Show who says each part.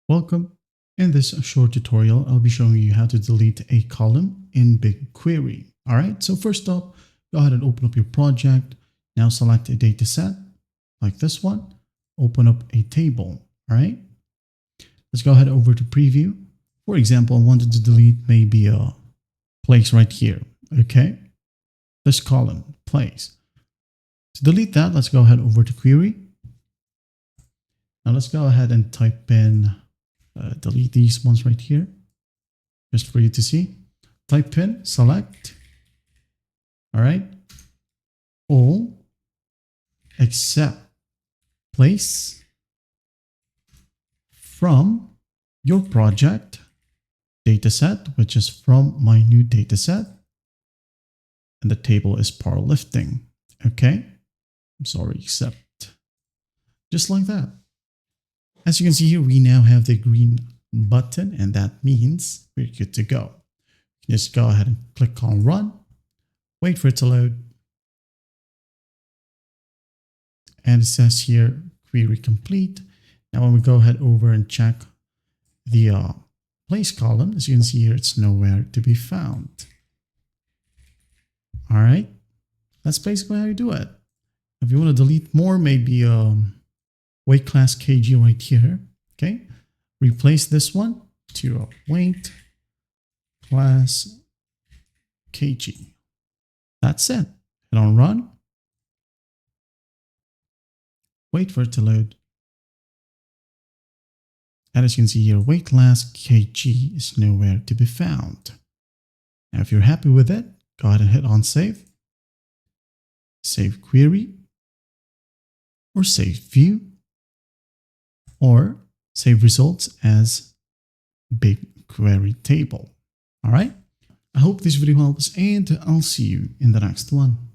Speaker 1: Welcome. In this short tutorial, I'll be showing you how to delete a column in BigQuery. All right, so first up, go ahead and open up your project. Now select a data set like this one. Open up a table. All right, let's go ahead over to preview. For example, I wanted to delete maybe a place right here. Okay, this column, place. To delete that, let's go ahead over to query. Now let's go ahead and type in delete these ones right here, just for you to see. Type in select, all right, all except place from your project dataset, which is from my new dataset, and the table is powerlifting. Okay, I'm sorry, except just like that. As you can see here, we now have the green button, and that means we're good to go. You can just go ahead and click on run, wait for it to load. And it says here, query complete. Now when we go ahead over and check the place column, as you can see here, it's nowhere to be found. All right, that's basically how you do it. If you want to delete more, maybe weight class kg right here. Okay, replace this one to weight class kg. That's it. Hit on run. Wait for it to load. And as you can see here, weight class kg is nowhere to be found. Now, if you're happy with it, go ahead and hit on save. Save query, or save view, or save results as BigQuery table. All right. I hope this video helps, and I'll see you in the next one.